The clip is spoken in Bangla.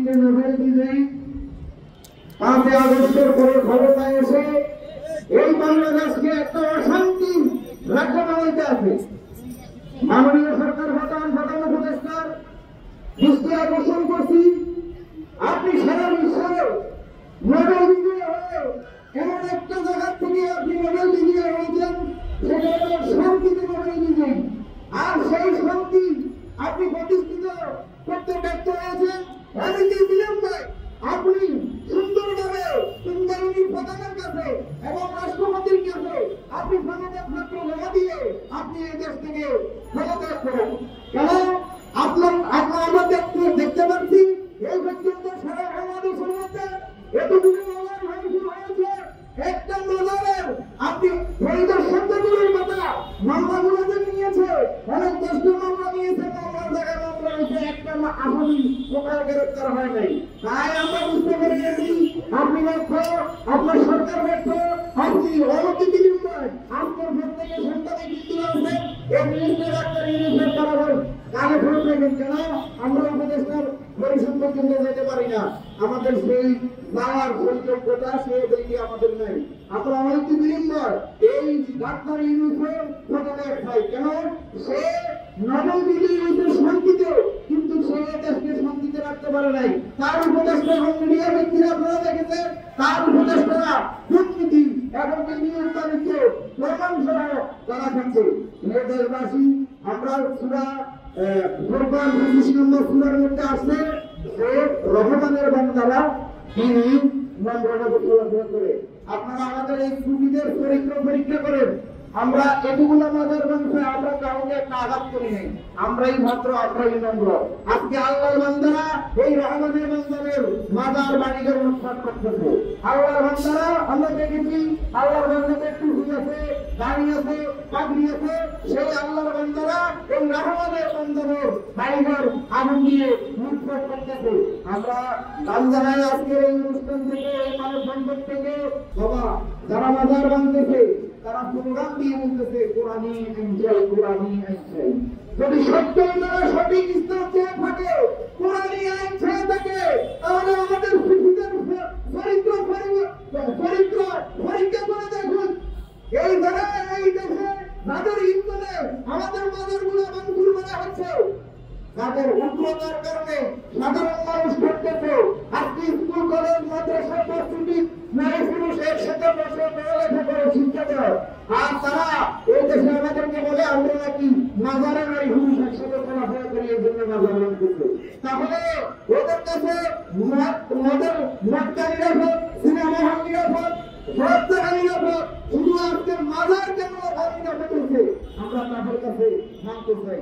দিকে নজর দিলে 5 আগস্টের পরে ক্ষমতা এসে এই বাংলাদেশকে একটা অশান্তি রাজ্য বানাইতে আছে। মাননীয় সরকার প্রধান উপদেষ্টার দৃষ্টি আকর্ষণ করছি, আপনি সারা বিশ্বে নোবেল বিজয়ী হয়ে এমন একটা জায়গা থেকে আপনি নোবেল বিজয়ী হয়েছেন, সেটা হল শান্তিতে নোবেল বিজয়ী। আর সেই শান্তি আপনি প্রতিষ্ঠিত করতে ব্যর্থ হয়েছেন। অনেকে বিলম্বে আপনি সুন্দরভাবে সুন্দরী প্রধানের কাছে এবং রাষ্ট্রপতির কাছে আপনি পদত্যাগপত্র জমা দিয়ে আপনি এই দেশ থেকে পদত্যাগ করেন। কেন আমরা দেখতে পাচ্ছি এই পর্যন্ত সারা বাংলাদেশের মধ্যে এতগুলো মামলা হয়েছে। একটা মামলার আপনি পরিদর্শকদের কথা মামলাগুলোতে নিয়েছে, অনেক 10টা মামলা নিয়েছে, মামলার জায়গায় মামলা হয়েছে, একটা আসামি কোথাও গ্রেফতার হয় নাই। তাই আমরা বুঝতে পেরে গেছি আপনি ব্যর্থ, আপনার সরকার ব্যর্থ, আপনি অনতিবিলম্বে আপনার ভোট থেকে সন্তানে বৃদ্ধি আছে এই জিনিসটা ডাক্তার ইউনিভার্সিটির কারাগার কাজে ফেরত রাখবেন। কেন আমরা উপদেষ্টার পরিষদ পর্যন্ত যেতে পারি না, আমাদের সেই যাওয়ার যোগ্যতা সেই দিকে আমাদের নেই। আপনারা অনেক বিলম্ব এই ডাক্তার ইউনিভার্সিটির পদত্যাগ চাই। কেন সে নোবেল বিজয়ী শান্তিতে, কিন্তু সে দেশকে শান্তিতে রাখতে পারে নাই। তার উপদেষ্টা এবং মিডিয়া ব্যক্তিরা আপনারা দেখেছেন, তার উপদেষ্টারা দুর্নীতি এবং নিয়োগকারীত্ব প্রমাণ সহ তারা থাকছে। দেশবাসী আমরা সূরা ফুরকান 25 নম্বর সূরার মধ্যে আছে যে রহমানের বান্দারা তিনি নম্রভাবে চলাফেরা করে। আপনারা আমাদের এই সুবিধের চরিত্র পরীক্ষা করেন। আমরা এতগুলো মাজার মানুষে আমরা কাউকে একটা আঘাত করি নাই, আমরাই নম্র। আজকে আল্লাহর বান্দারা এই রহমানের বান্দাদের মাজার বাড়িঘর উৎখাত করতেছে। আল্লাহর বান্দারা আমরা দেখেছি আল্লাহর বান্দাদের টুপি আছে, দাড়ি আছে, পাগড়ি আছে, সেই আল্লাহর বান্দারা এই রহমানের বান্দাদের বাড়িঘর আগুন দিয়ে উৎখাত করতেছে। আমরা বান্দারাই আজকের এই অনুষ্ঠান থেকে, এই মানব বন্ধন থেকে বাবা যারা মাজার বাঁধতেছে তারা প্রোগ্রাম দিয়ে বলতেছে কোরআনী আইনচাই, কোরআনী আইনচাই। যদি সত্যই তারা সঠিক ইসলাম চেয়ে থাকে, কোরআনী আইন চেয়ে থাকে, তাহলে আমাদের সুফিদের চরিত্র পরীক্ষা করে দেখুন। এই জায়গায় এই দেশে যাদের ইন্ধনে আমাদের বাজারগুলো ভাঙচুর করা হচ্ছে, তাদের উগ্রতার কারণে সাধারণ মানুষ করতেছে। আজকে স্কুল কলেজ মাদ্রাসা প্রস্তুতি নারী পুরুষ একসাথে বসে পড়ালেখা করে শিক্ষা দেয়, আর তারা এই দেশে আমাদেরকে বলে আমরা নাকি মাজারে নারী পুরুষ একসাথে চলাফেরা করি, এই জন্য মাজার করছে। তাহলে ওদের কাছে মদকা নিরাপদ, সিনেমা হল নিরাপদ, সব জায়গা নিরাপদ, শুধু আজকে মাজার কেন নিরাপদ হচ্ছে আমরা তাদের কাছে মানতে চাই।